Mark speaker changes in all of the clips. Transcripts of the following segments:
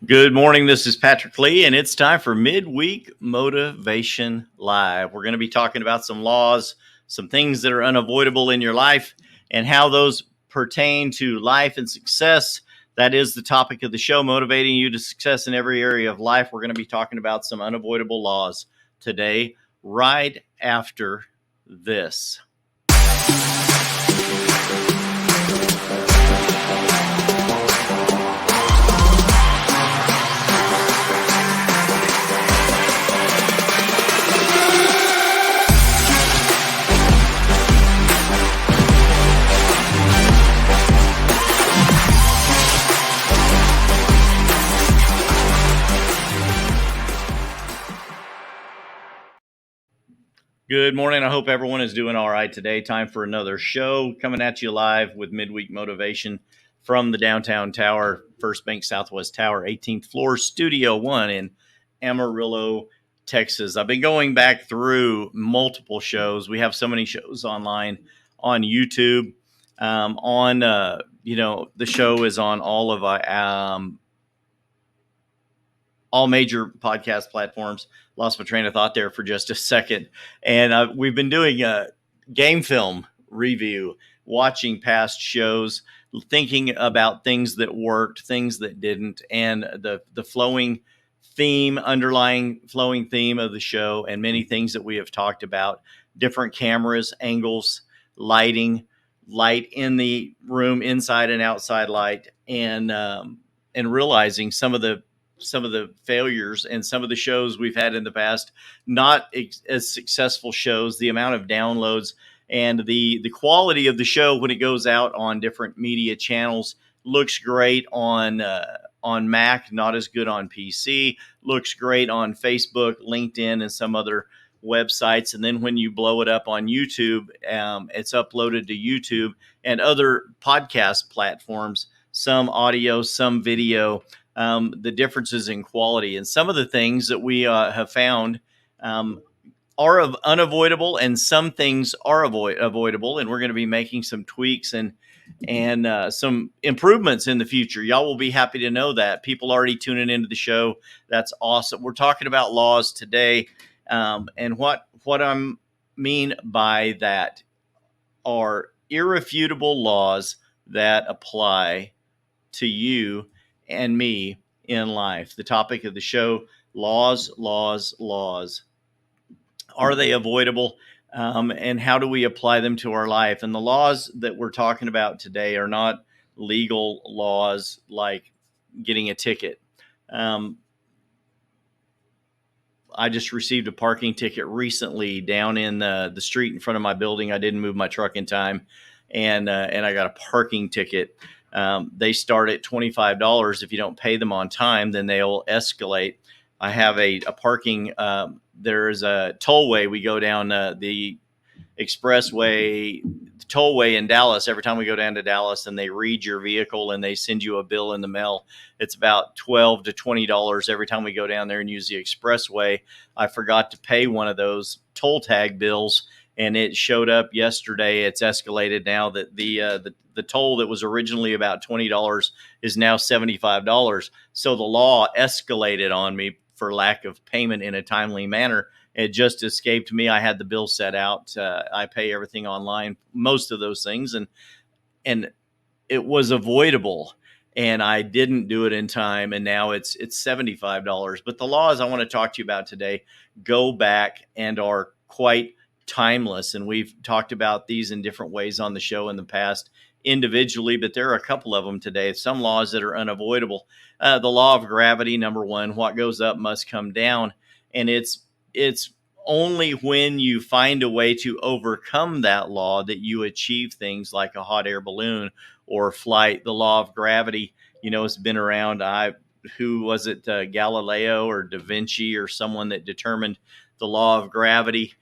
Speaker 1: Good morning. This is Patrick Lee, and it's time for Midweek Motivation Live. We're going to be talking about some laws, some things that are unavoidable in your life, and how those pertain to life and success. That is the topic of the show, motivating you to success in every area of life. We're going to be talking about some unavoidable laws today, right after this. Good morning. I hope everyone is doing all right today. Time for another show coming at you live with Midweek Motivation from the downtown tower, First Bank Southwest Tower, 18th floor, Studio One in Amarillo, Texas. I've been going back through multiple shows. We have so many shows online on YouTube. The show is on all major podcast platforms. Lost my train of thought there for just a second. And we've been doing a game film review, watching past shows, thinking about things that worked, things that didn't, and the underlying flowing theme of the show, and many things that we have talked about, different cameras, angles, lighting, light in the room, inside and outside light, and realizing some of the failures and some of the shows we've had in the past, not as successful shows, the amount of downloads and the quality of the show when it goes out on different media channels looks great on Mac, not as good on PC, looks great on Facebook, LinkedIn, and some other websites. And then when you blow it up on YouTube, it's uploaded to YouTube and other podcast platforms, some audio, some video. The differences in quality and some of the things that we have found are unavoidable, and some things are avoidable. And we're going to be making some tweaks and some improvements in the future. Y'all will be happy to know that. People already tuning into the show. That's awesome. We're talking about laws today, and what I mean by that are irrefutable laws that apply to you and me in life. The topic of the show: laws, laws, laws. Are they avoidable? And how do we apply them to our life? And the laws that we're talking about today are not legal laws like getting a ticket. I just received a parking ticket recently down in the street in front of my building. I didn't move my truck in time, and I got a parking ticket. They start at $25. If you don't pay them on time, then they'll escalate. I have a parking. There's a tollway. We go down the expressway, the tollway in Dallas. Every time we go down to Dallas, and they read your vehicle and they send you a bill in the mail. It's about $12 to $20 every time we go down there and use the expressway. I forgot to pay one of those toll tag bills, and it showed up yesterday. It's escalated now that the toll that was originally about $20 is now $75. So the law escalated on me for lack of payment in a timely manner. It just escaped me. I had the bill set out. I pay everything online, most of those things, and it was avoidable. And I didn't do it in time, and now it's $75. But the laws I want to talk to you about today go back and are quite timeless. And we've talked about these in different ways on the show in the past individually, but there are a couple of them today. Some laws that are unavoidable. The law of gravity, number one: what goes up must come down. And it's only when you find a way to overcome that law that you achieve things like a hot air balloon or flight. The law of gravity, it's been around. Who was it? Galileo or Da Vinci or someone that determined the law of gravity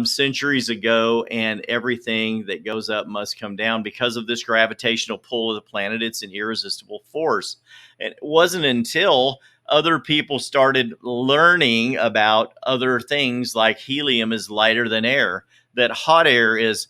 Speaker 1: centuries ago, and everything that goes up must come down because of this gravitational pull of the planet. It's an irresistible force. And it wasn't until other people started learning about other things, like helium is lighter than air, that hot air is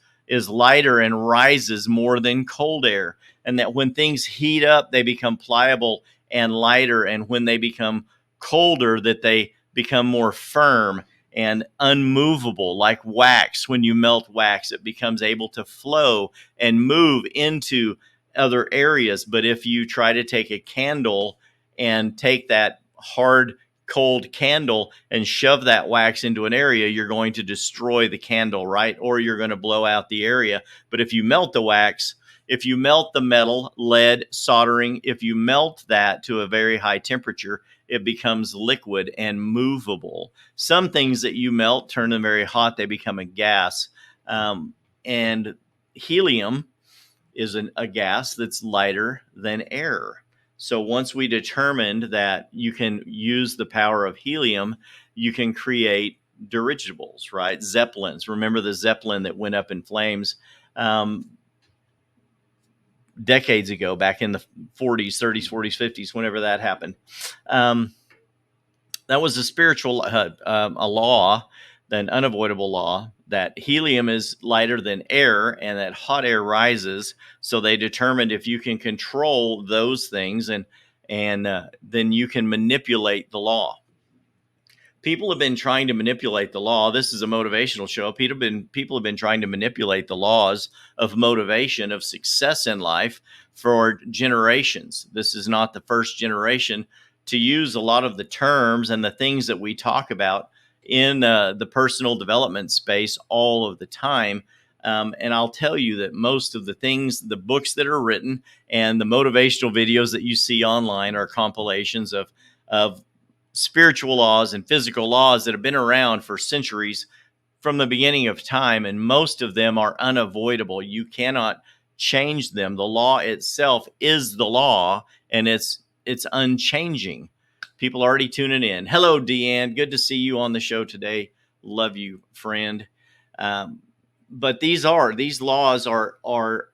Speaker 1: lighter and rises more than cold air. and that when things heat up, they become pliable and lighter, and when they become colder, that they become more firm and unmovable, like wax. When you melt wax, it becomes able to flow and move into other areas. But if you try to take a candle and take that hard, cold candle and shove that wax into an area, you're going to destroy the candle, right? Or you're going to blow out the area. But if you melt the wax, if you melt the metal, lead, soldering, if you melt that to a very high temperature, it becomes liquid and movable. Some things that you melt, turn them very hot, they become a gas. And helium is a gas that's lighter than air. So once we determined that you can use the power of helium, you can create dirigibles, right? Zeppelins. Remember the Zeppelin that went up in flames decades ago, back in the 40s, 30s, 40s, 50s, whenever that happened. That was a spiritual a law, an unavoidable law, that helium is lighter than air and that hot air rises. So they determined if you can control those things, and then you can manipulate the law. People have been trying to manipulate the law. This is a motivational show. People have been trying to manipulate the laws of motivation, of success in life, for generations. This is not the first generation to use a lot of the terms and the things that we talk about in the personal development space all of the time. And I'll tell you that most of the things, the books that are written and the motivational videos that you see online are compilations of spiritual laws and physical laws that have been around for centuries, from the beginning of time, and most of them are unavoidable. You cannot change them. The law itself is the law, and it's unchanging. People already tuning in. Hello, Deanne. Good to see you on the show today. Love you, friend. But these laws are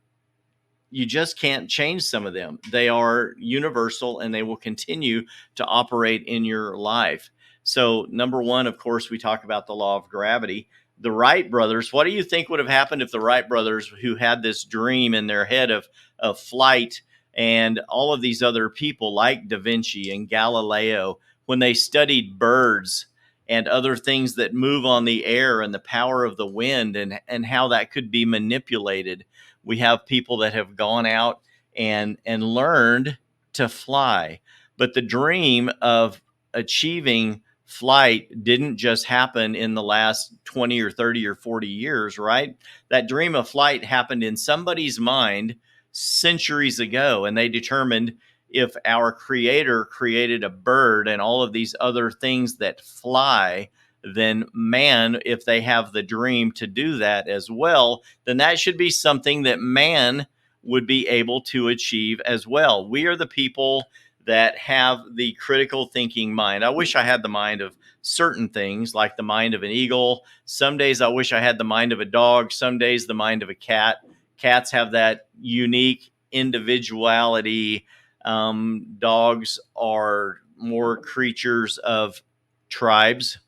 Speaker 1: you just can't change some of them. They are universal, and they will continue to operate in your life. So, number one, of course, we talk about the law of gravity. The Wright brothers, what do you think would have happened if the Wright brothers, who had this dream in their head of flight, and all of these other people like Da Vinci and Galileo, when they studied birds and other things that move on the air and the power of the wind, and how that could be manipulated? We have people that have gone out and learned to fly. But the dream of achieving flight didn't just happen in the last 20 or 30 or 40 years, right? That dream of flight happened in somebody's mind centuries ago, and they determined, if our creator created a bird and all of these other things that fly, then man, if they have the dream to do that as well, then that should be something that man would be able to achieve as well. We are the people that have the critical thinking mind. I wish I had the mind of certain things, like the mind of an eagle. Some days I wish I had the mind of a dog. Some days the mind of a cat. Cats have that unique individuality. Dogs are more creatures of tribes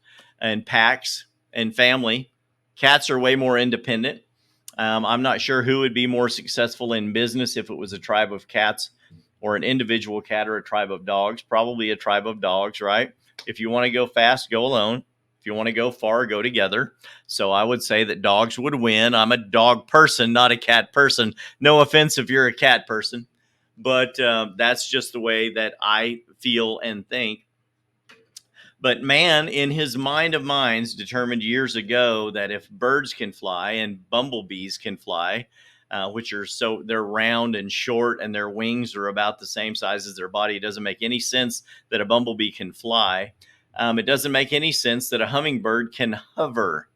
Speaker 1: and packs and family. Cats are way more independent. I'm not sure who would be more successful in business, if it was a tribe of cats or an individual cat, or a tribe of dogs. Probably a tribe of dogs, right? If you want to go fast, go alone. If you want to go far, go together. So I would say that dogs would win. I'm a dog person, not a cat person. No offense if you're a cat person, but that's just the way that I feel and think. But man, in his mind of minds, determined years ago that if birds can fly and bumblebees can fly, which are they're round and short, and their wings are about the same size as their body, it doesn't make any sense that a bumblebee can fly. It doesn't make any sense that a hummingbird can hover,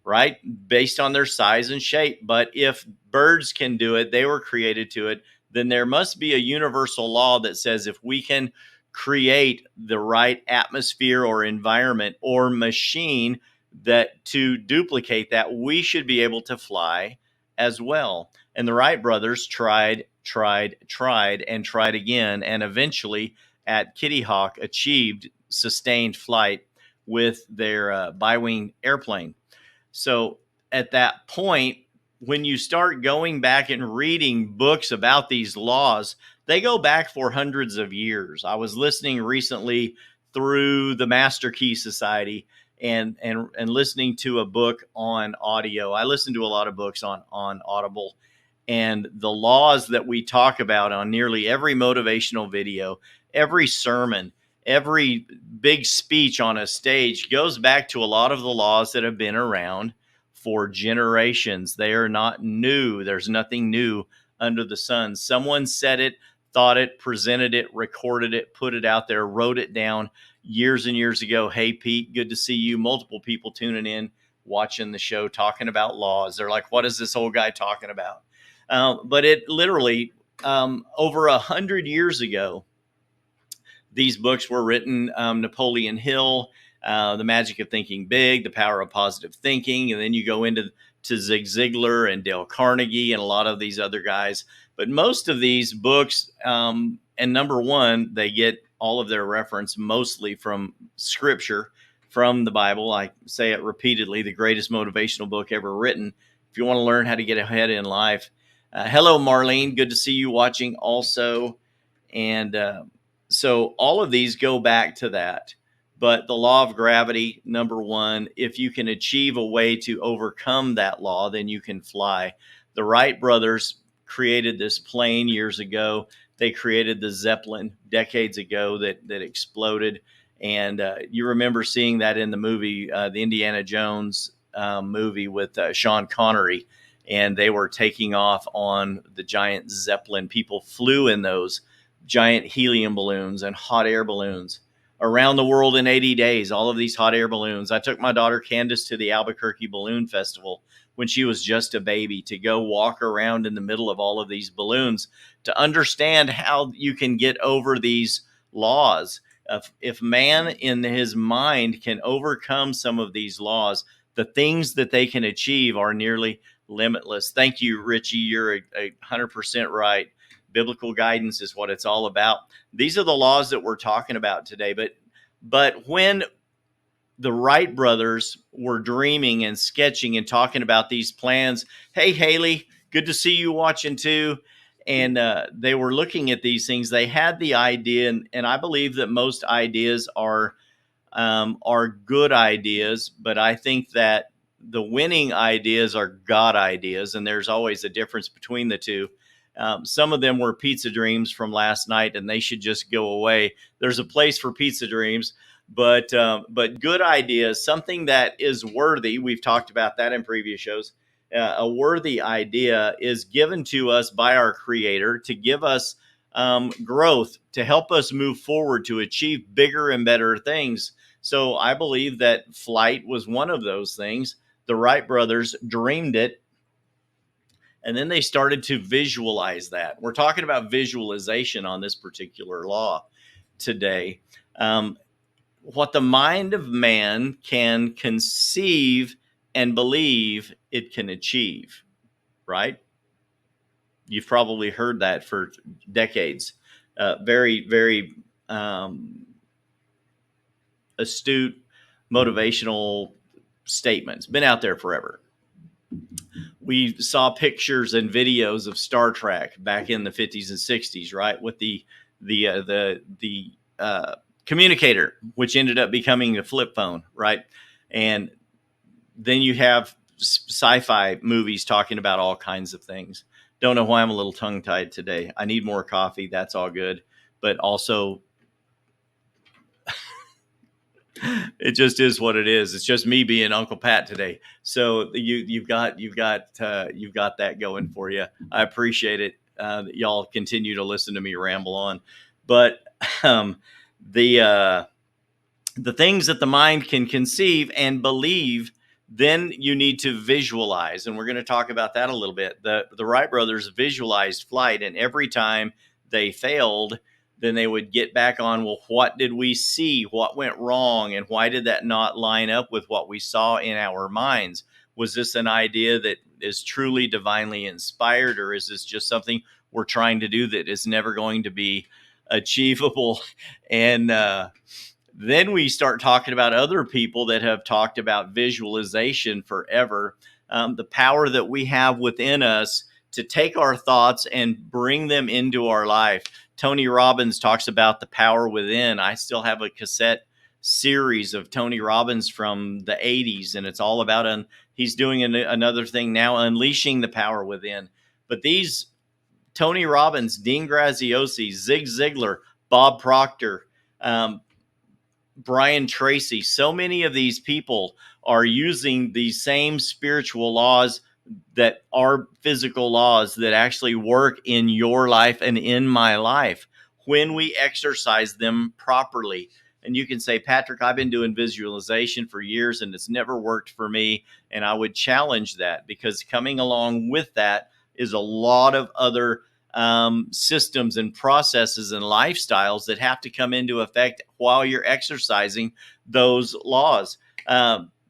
Speaker 1: right? Based on their size and shape. But if birds can do it, they were created to it, then there must be a universal law that says if we can create the right atmosphere or environment or machine that to duplicate that, we should be able to fly as well. And the Wright brothers tried and tried again, and eventually at Kitty Hawk achieved sustained flight with their bi-wing airplane. So at that point, when you start going back and reading books about these laws, they go back for hundreds of years. I was listening recently through the Master Key Society and listening to a book on audio. I listen to a lot of books on Audible, and the laws that we talk about on nearly every motivational video, every sermon, every big speech on a stage goes back to a lot of the laws that have been around for generations. They are not new. There's nothing new under the sun. Someone said it, thought it, presented it, recorded it, put it out there, wrote it down years and years ago. Hey, Pete, good to see you. Multiple people tuning in, watching the show, talking about laws. They're like, what is this old guy talking about? But it literally, over 100 years ago, these books were written. Napoleon Hill, The Magic of Thinking Big, The Power of Positive Thinking, and then you go into Zig Ziglar and Dale Carnegie and a lot of these other guys. But most of these books, and number one, they get all of their reference mostly from Scripture, from the Bible. I say it repeatedly: the greatest motivational book ever written. If you want to learn how to get ahead in life. Hello, Marlene. Good to see you watching also. And so all of these go back to that. But the law of gravity, number one, if you can achieve a way to overcome that law, then you can fly. The Wright brothers created this plane years ago. They created the Zeppelin decades ago that exploded. And you remember seeing that in the movie, the Indiana Jones movie with Sean Connery. And they were taking off on the giant Zeppelin. People flew in those giant helium balloons and hot air balloons around the world in 80 days. All of these hot air balloons. I took my daughter Candace to the Albuquerque Balloon Festival when she was just a baby to go walk around in the middle of all of these balloons to understand how you can get over these laws. If man in his mind can overcome some of these laws, the things that they can achieve are nearly limitless. Thank you, Richie. You're 100% right. Biblical guidance is what it's all about. These are the laws that we're talking about today. But when the Wright brothers were dreaming and sketching and talking about these plans, hey, Haley, good to see you watching too. And they were looking at these things. They had the idea, and I believe that most ideas are good ideas, but I think that the winning ideas are God ideas, and there's always a difference between the two. Some of them were pizza dreams from last night, and they should just go away. There's a place for pizza dreams, but good ideas, something that is worthy. We've talked about that in previous shows. A worthy idea is given to us by our Creator to give us growth, to help us move forward, to achieve bigger and better things. So I believe that flight was one of those things. The Wright brothers dreamed it, and then they started to visualize that. We're talking about visualization on this particular law today. What the mind of man can conceive and believe it can achieve, right? You've probably heard that for decades. Very, very astute motivational statements. Been out there forever. We saw pictures and videos of Star Trek back in the 50s and 60s, right? With the communicator, which ended up becoming a flip phone, right? And then you have sci-fi movies talking about all kinds of things. Don't know why I'm a little tongue-tied today. I need more coffee. That's all good. But also, it just is what it is. It's just me being Uncle Pat today. So you've got that going for you. I appreciate it. Y'all continue to listen to me ramble on, but the things that the mind can conceive and believe, then you need to visualize, and we're going to talk about that a little bit. The Wright brothers visualized flight, and every time they failed, then they would get back on, well, what did we see? What went wrong? And why did that not line up with what we saw in our minds? Was this an idea that is truly divinely inspired, or is this just something we're trying to do that is never going to be achievable? And then we start talking about other people that have talked about visualization forever. the power that we have within us to take our thoughts and bring them into our life. Tony Robbins talks about the power within. I still have a cassette series of Tony Robbins from the 80s, and it's all about he's doing another thing now, unleashing the power within. But these Tony Robbins, Dean Graziosi, Zig Ziglar, Bob Proctor, um, Brian Tracy, so many of these people are using these same spiritual laws that are physical laws that actually work in your life and in my life when we exercise them properly. And you can say, Patrick, I've been doing visualization for years and it's never worked for me. And I would challenge that, because coming along with that is a lot of other systems and processes and lifestyles that have to come into effect while you're exercising those laws.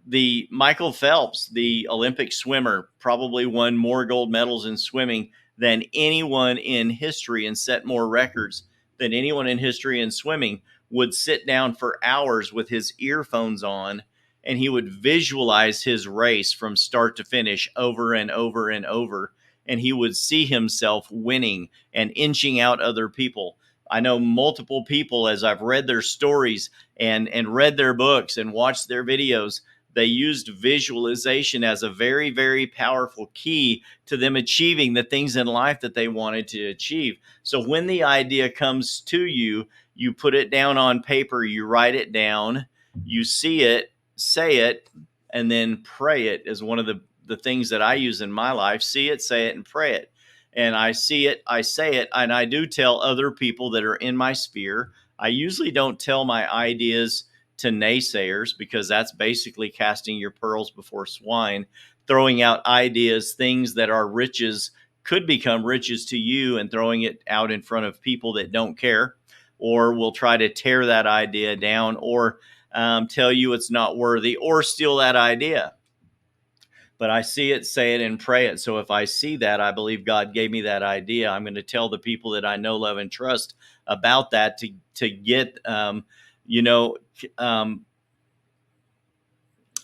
Speaker 1: The Michael Phelps, the Olympic swimmer, probably won more gold medals in swimming than anyone in history and set more records than anyone in history in swimming, would sit down for hours with his earphones on, and he would visualize his race from start to finish over and over and over. And he would see himself winning and inching out other people. I know multiple people, as I've read their stories and read their books and watched their videos, they used visualization as a very, very powerful key to them achieving the things in life that they wanted to achieve. So when the idea comes to you, you put it down on paper, you write it down, you see it, say it, and then pray it is one of the things that I use in my life. See it, say it, and pray it. And I see it, I say it, and I do tell other people that are in my sphere. I usually don't tell my ideas to naysayers, because that's basically casting your pearls before swine, throwing out ideas, things that are riches, could become riches to you, and throwing it out in front of people that don't care, or will try to tear that idea down, or tell you it's not worthy, or steal that idea. But I see it, say it, and pray it. So if I see that, I believe God gave me that idea. I'm going to tell the people that I know, love, and trust about that to get, you know,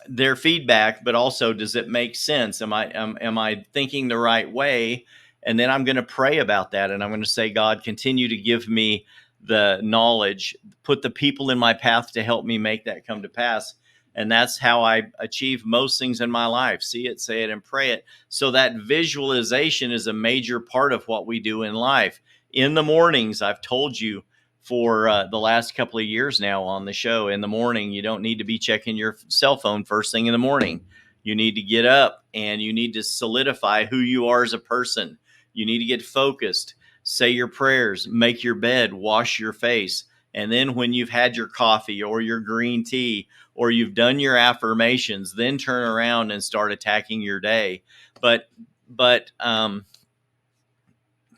Speaker 1: their feedback. But also, does it make sense? Am I thinking the right way? And then I'm going to pray about that, and I'm going to say, God, continue to give me the knowledge, put the people in my path to help me make that come to pass. And that's how I achieve most things in my life. See it, say it, and pray it. So that visualization is a major part of what we do in life. In the mornings, I've told you for the last couple of years now on the show, in the morning, you don't need to be checking your cell phone first thing in the morning. You need to get up and you need to solidify who you are as a person. You need to get focused, say your prayers, make your bed, wash your face. And then when you've had your coffee or your green tea, or you've done your affirmations, then turn around and start attacking your day. But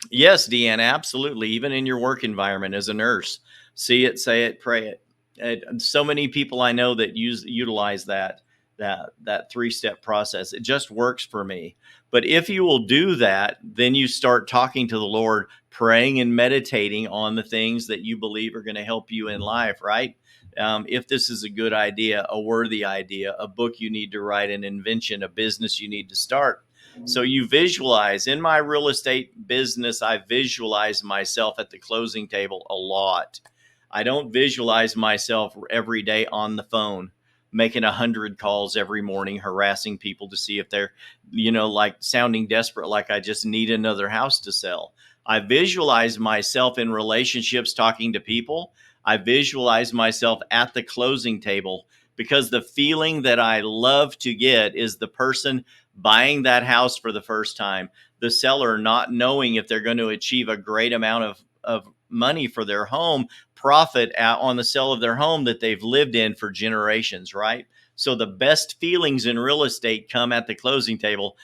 Speaker 1: yes, Deanna, absolutely. Even in your work environment as a nurse, see it, say it, pray it. And so many people I know that utilize that 3-step process. It just works for me. But if you will do that, then you start talking to the Lord, praying and meditating on the things that you believe are going to help you in life, right? If this is a good idea, a worthy idea, a book you need to write, an invention, a business you need to start. So you visualize. In my real estate business, I visualize myself at the closing table a lot. I don't visualize myself every day on the phone, making 100 calls every morning, harassing people to see if they're, like sounding desperate, like I just need another house to sell. I visualize myself in relationships, talking to people. I visualize myself at the closing table, because the feeling that I love to get is the person buying that house for the first time, the seller not knowing if they're going to achieve a great amount of money for their home, profit on the sale of their home that they've lived in for generations, right? So the best feelings in real estate come at the closing table.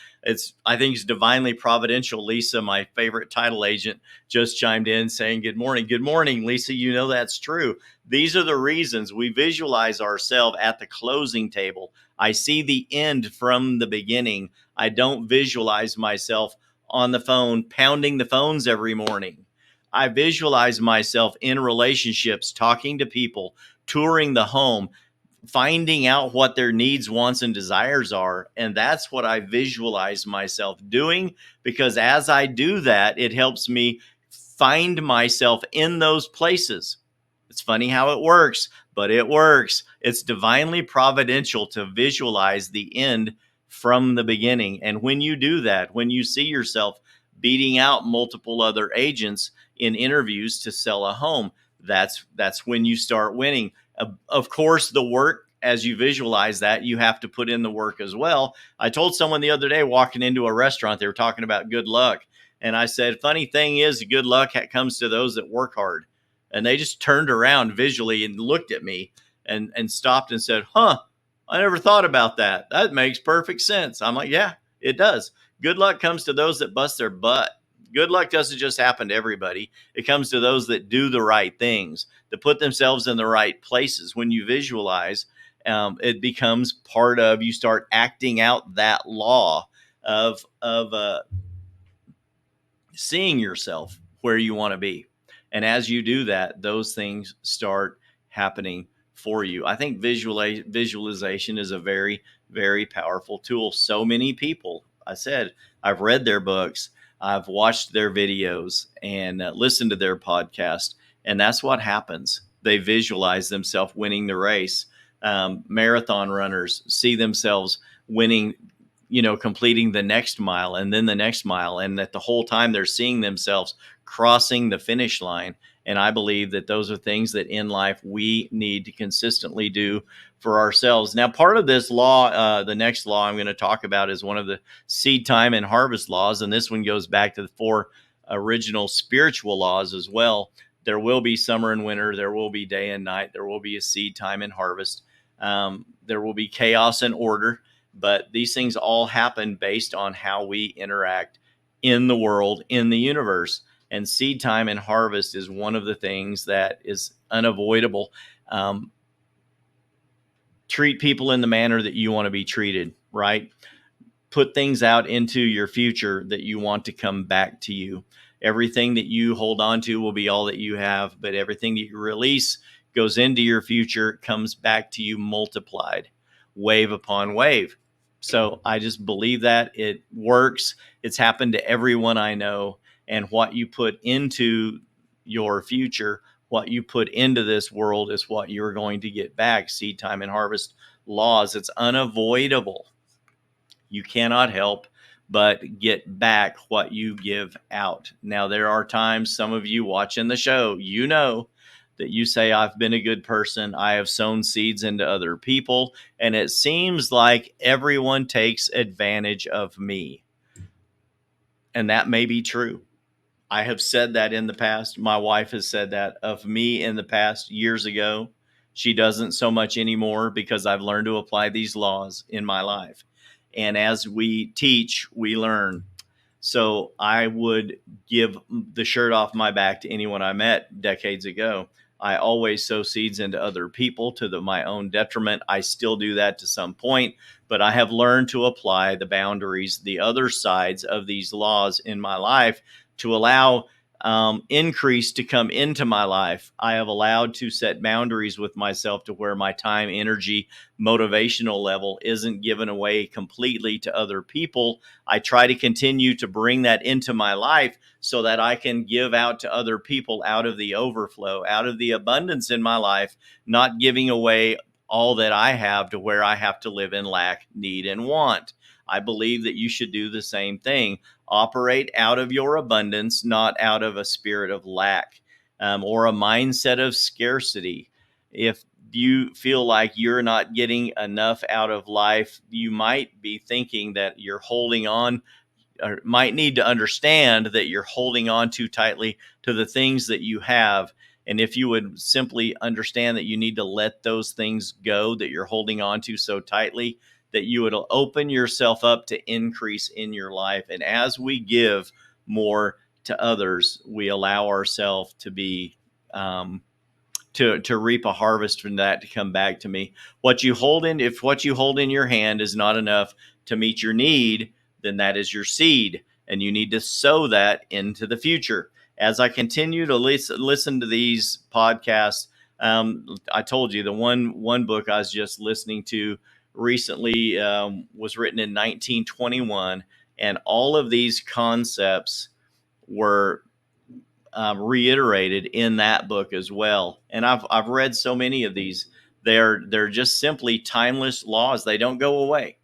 Speaker 1: I think it's divinely providential. Lisa, my favorite title agent, just chimed in saying, good morning. Good morning, Lisa. You know that's true. These are the reasons we visualize ourselves at the closing table. I see the end from the beginning. I don't visualize myself on the phone, pounding the phones every morning. I visualize myself in relationships, talking to people, touring the home, finding out what their needs, wants, and desires are. And that's what I visualize myself doing, because as I do that, it helps me find myself in those places. It's funny how it works, but it works. It's divinely providential to visualize the end from the beginning. And when you do that, when you see yourself beating out multiple other agents in interviews to sell a home, that's when you start winning. Of course, the work, as you visualize that, you have to put in the work as well. I told someone the other day walking into a restaurant, they were talking about good luck. And I said, funny thing is, good luck comes to those that work hard. And they just turned around visually and looked at me and stopped and said, huh, I never thought about that. That makes perfect sense. I'm like, yeah, it does. Good luck comes to those that bust their butt. Good luck doesn't just happen to everybody. It comes to those that do the right things, that put themselves in the right places. When you visualize, it becomes part of, you start acting out that law of seeing yourself where you want to be. And as you do that, those things start happening for you. I think visualization is a very, very powerful tool. So many people, I said, I've read their books, I've watched their videos, and listened to their podcast. And that's what happens. They visualize themselves winning the race. Marathon runners see themselves winning, completing the next mile and then the next mile, and that the whole time they're seeing themselves crossing the finish line. And I believe that those are things that in life we need to consistently do for ourselves. Now, part of this law, the next law I'm going to talk about, is one of the seed time and harvest laws. And this one goes back to the 4 original spiritual laws as well. There will be summer and winter. There will be day and night. There will be a seed time and harvest. There will be chaos and order. But these things all happen based on how we interact in the world, in the universe. And seed time and harvest is one of the things that is unavoidable. Treat people in the manner that you want to be treated, right? Put things out into your future that you want to come back to you. Everything that you hold on to will be all that you have, but everything that you release goes into your future, comes back to you multiplied, wave upon wave. So I just believe that it works. It's happened to everyone I know. And what you put into your future, what you put into this world, is what you're going to get back. Seed time and harvest laws. It's unavoidable. You cannot help but get back what you give out. Now, there are times, some of you watching the show, that you say, I've been a good person, I have sown seeds into other people, and it seems like everyone takes advantage of me. And that may be true. I have said that in the past. My wife has said that of me in the past, years ago. She doesn't so much anymore, because I've learned to apply these laws in my life. And as we teach, we learn. So I would give the shirt off my back to anyone I met decades ago. I always sow seeds into other people to my own detriment. I still do that to some point, but I have learned to apply the boundaries, the other sides of these laws in my life, to allow increase to come into my life. I have allowed to set boundaries with myself to where my time, energy, motivational level isn't given away completely to other people. I try to continue to bring that into my life so that I can give out to other people out of the overflow, out of the abundance in my life, not giving away all that I have to where I have to live in lack, need, and want. I believe that you should do the same thing. Operate out of your abundance, not out of a spirit of lack or a mindset of scarcity. If you feel like you're not getting enough out of life, you might be thinking that you're holding on, or might need to understand that you're holding on too tightly to the things that you have. And if you would simply understand that you need to let those things go that you're holding on to so tightly, that you would open yourself up to increase in your life. And as we give more to others, we allow ourselves to be to reap a harvest from that to come back to me. If what you hold in your hand is not enough to meet your need, then that is your seed, and you need to sow that into the future. As I continue to listen to these podcasts, I told you the one book I was just listening to recently was written in 1921, and all of these concepts were reiterated in that book as well. And I've read so many of these. They're just simply timeless laws. They don't go away.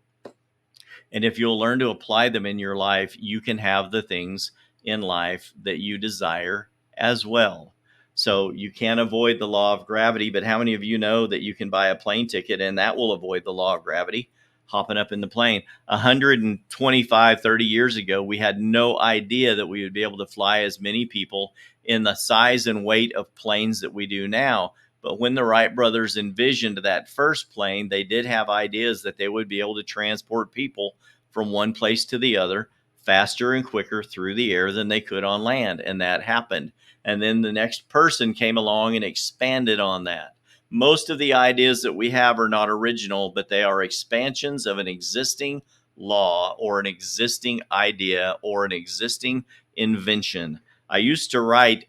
Speaker 1: And if you'll learn to apply them in your life, you can have the things in life that you desire as well. So you can't avoid the law of gravity, but how many of you know that you can buy a plane ticket and that will avoid the law of gravity? Hopping up in the plane. 125, 30 years ago, we had no idea that we would be able to fly as many people in the size and weight of planes that we do now. But when the Wright brothers envisioned that first plane, they did have ideas that they would be able to transport people from one place to the other faster and quicker through the air than they could on land. And that happened. And then the next person came along and expanded on that. Most of the ideas that we have are not original, but they are expansions of an existing law or an existing idea or an existing invention. I used to write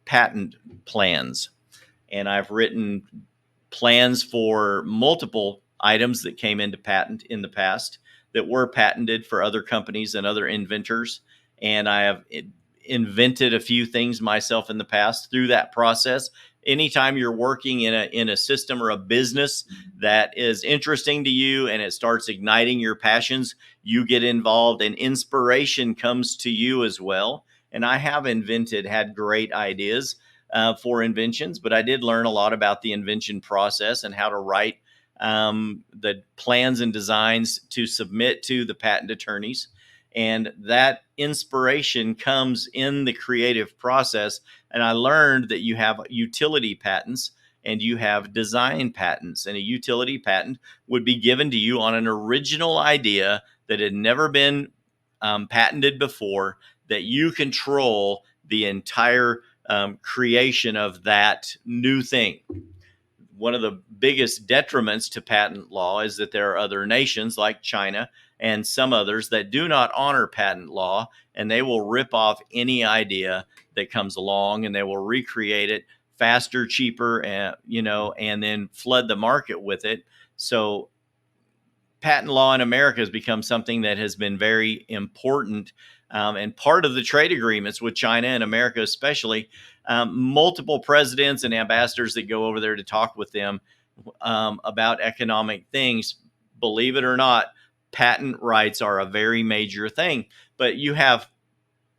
Speaker 1: patent plans, and I've written plans for multiple items that came into patent in the past that were patented for other companies and other inventors. And I have invented a few things myself in the past through that process. Anytime you're working in a system or a business that is interesting to you and it starts igniting your passions, you get involved and inspiration comes to you as well. And I have had great ideas for inventions, but I did learn a lot about the invention process and how to write the plans and designs to submit to the patent attorneys. And that inspiration comes in the creative process. And I learned that you have utility patents and you have design patents. And a utility patent would be given to you on an original idea that had never been patented before, that you control the entire creation of that new thing. One of the biggest detriments to patent law is that there are other nations like China and some others that do not honor patent law, and they will rip off any idea that comes along and they will recreate it faster, cheaper, and then flood the market with it. So patent law in America has become something that has been very important. And part of the trade agreements with China and America, especially, multiple presidents and ambassadors that go over there to talk with them about economic things, believe it or not, patent rights are a very major thing. But you have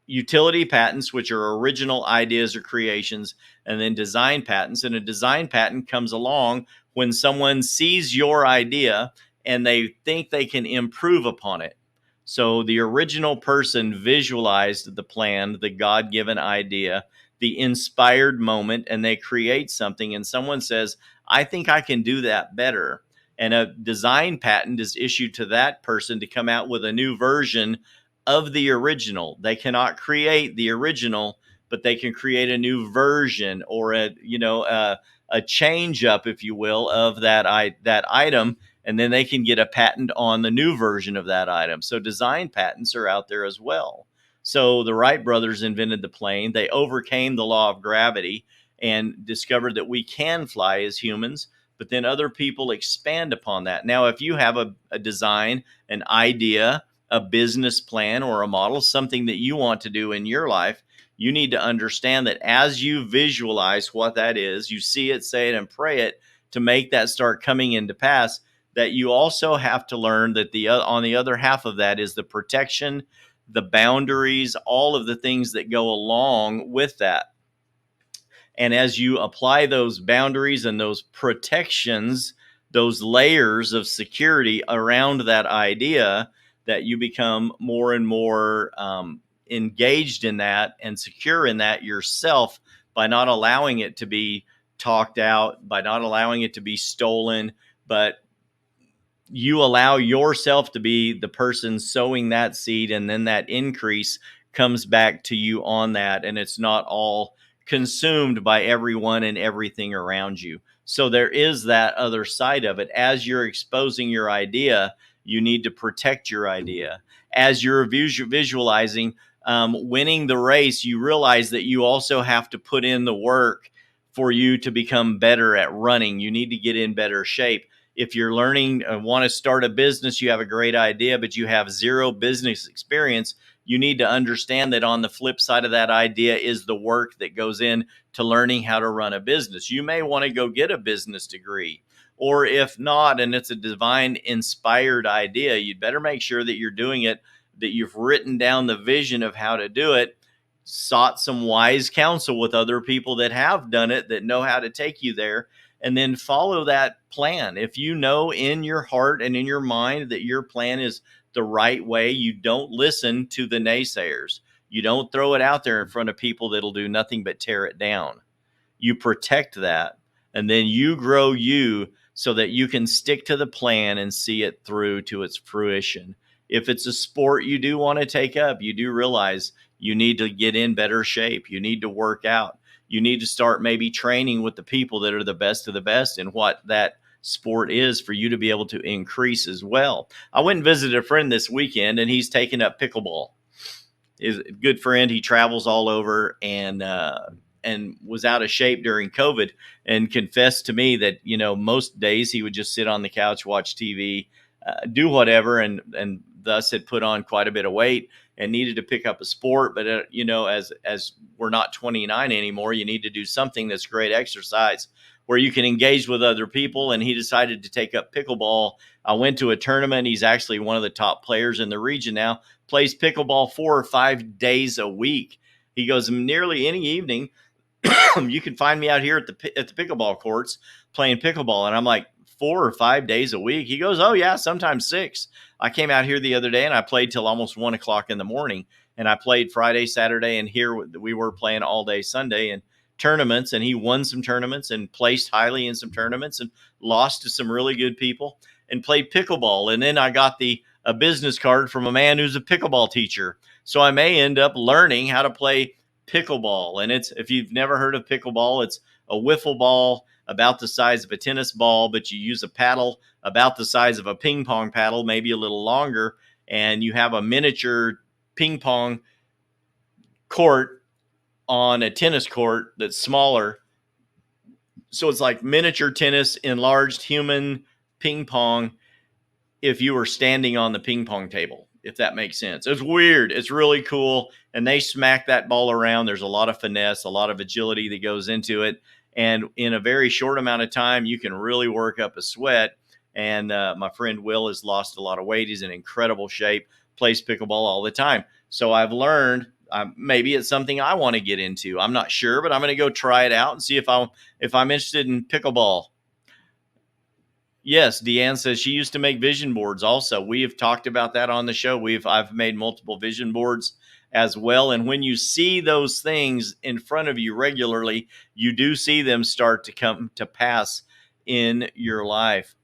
Speaker 1: utility patents, which are original ideas or creations, and then design patents. And a design patent comes along when someone sees your idea and they think they can improve upon it. So the original person visualized the plan, the God given idea, the inspired moment, and they create something. And someone says, I think I can do that better. And a design patent is issued to that person to come out with a new version of the original. They cannot create the original, but they can create a new version or a change up, if you will, of that item, and then they can get a patent on the new version of that item. So design patents are out there as well. So the Wright brothers invented the plane. They overcame the law of gravity and discovered that we can fly as humans, but then other people expand upon that. Now, if you have a design, an idea, a business plan, or a model, something that you want to do in your life, you need to understand that as you visualize what that is, you see it, say it, and pray it to make that start coming into pass, that you also have to learn that on the other half of that is the protection, the boundaries, all of the things that go along with that. And as you apply those boundaries and those protections, those layers of security around that idea, that you become more and more engaged in that and secure in that yourself, by not allowing it to be talked out, by not allowing it to be stolen, but you allow yourself to be the person sowing that seed, and then that increase comes back to you on that, and it's not all consumed by everyone and everything around you. So there is that other side of it. As you're exposing your idea, you need to protect your idea. As you're visualizing winning the race, you realize that you also have to put in the work for you to become better at running. You need to get in better shape. If you're learning, want to start a business, you have a great idea, but you have zero business experience, you need to understand that on the flip side of that idea is the work that goes in to learning how to run a business. You may want to go get a business degree, or if not, and it's a divine inspired idea, you'd better make sure that you're doing it, that you've written down the vision of how to do it, sought some wise counsel with other people that have done it, that know how to take you there, and then follow that plan. If you know in your heart and in your mind that your plan is the right way, you don't listen to the naysayers. You don't throw it out there in front of people that'll do nothing but tear it down. You protect that, and then you grow you so that you can stick to the plan and see it through to its fruition. If it's a sport you do want to take up, you do realize you need to get in better shape. You need to work out. You need to start maybe training with the people that are the best of the best in what that sport is, for you to be able to increase as well. I went and visited a friend this weekend, and he's taken up pickleball. Is a good friend. He travels all over, and was out of shape during COVID, and confessed to me that, most days he would just sit on the couch, watch TV, do whatever, and thus had put on quite a bit of weight and needed to pick up a sport. But as we're not 29 anymore, you need to do something that's great exercise where you can engage with other people. And he decided to take up pickleball. I went to a tournament. He's actually one of the top players in the region now, plays pickleball 4 or 5 days a week. He goes, nearly any evening, you can find me out here at the pickleball courts playing pickleball. And I'm like, 4 or 5 days a week? He goes, oh yeah, sometimes 6. I came out here the other day and I played till almost 1 o'clock in the morning. And I played Friday, Saturday, and here we were playing all day Sunday in tournaments. And he won some tournaments and placed highly in some tournaments and lost to some really good people and played pickleball. And then I got a business card from a man who's a pickleball teacher. So I may end up learning how to play pickleball. And if you've never heard of pickleball, it's a wiffle ball about the size of a tennis ball, but you use a paddle about the size of a ping pong paddle, maybe a little longer, and you have a miniature ping pong court on a tennis court that's smaller. So it's like miniature tennis, enlarged human ping pong, if you were standing on the ping pong table, if that makes sense. It's weird. It's really cool. And they smack that ball around. There's a lot of finesse, a lot of agility that goes into it. And in a very short amount of time, you can really work up a sweat. And my friend Will has lost a lot of weight. He's in incredible shape, plays pickleball all the time. So I've learned, maybe it's something I want to get into. I'm not sure, but I'm going to go try it out and see if I'm interested in pickleball. Yes, Deanne says she used to make vision boards also. We have talked about that on the show. I've made multiple vision boards as well. And when you see those things in front of you regularly, you do see them start to come to pass in your life.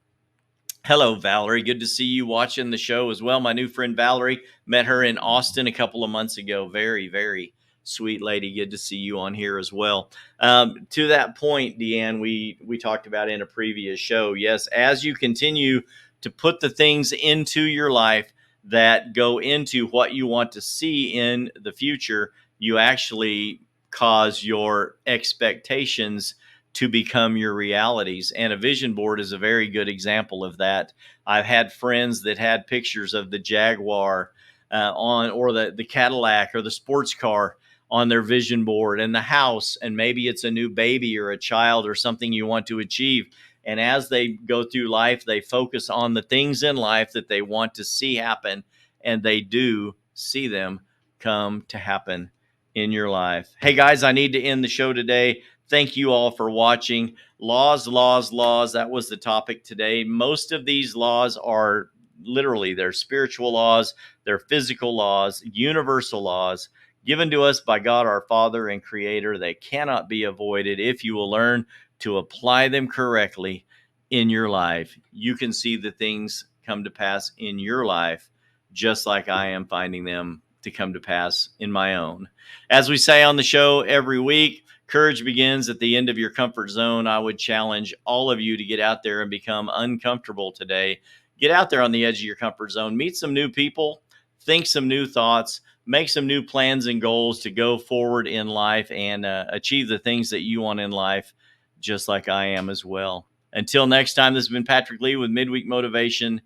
Speaker 1: Hello, Valerie. Good to see you watching the show as well. My new friend Valerie, met her in Austin a couple of months ago. Very, very sweet lady. Good to see you on here as well. To that point, Deanne, we talked about in a previous show. Yes, as you continue to put the things into your life that go into what you want to see in the future, you actually cause your expectations to become your realities. And a vision board is a very good example of that. I've had friends that had pictures of the Jaguar or the Cadillac or the sports car on their vision board, and the house, and maybe it's a new baby or a child or something you want to achieve. And as they go through life, they focus on the things in life that they want to see happen, and they do see them come to happen in your life. Hey guys, I need to end the show today. Thank you all for watching. Laws, laws, laws. That was the topic today. Most of these laws are literally, they're spiritual laws, they're physical laws, universal laws given to us by God our Father and Creator. They cannot be avoided if you will learn to apply them correctly in your life. You can see the things come to pass in your life just like I am finding them to come to pass in my own. As we say on the show every week, courage begins at the end of your comfort zone. I would challenge all of you to get out there and become uncomfortable today. Get out there on the edge of your comfort zone. Meet some new people. think some new thoughts, make some new plans and goals to go forward in life and achieve the things that you want in life, just like I am as well. Until next time, this has been Patrick Lee with Midweek Motivation.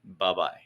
Speaker 1: Bye bye.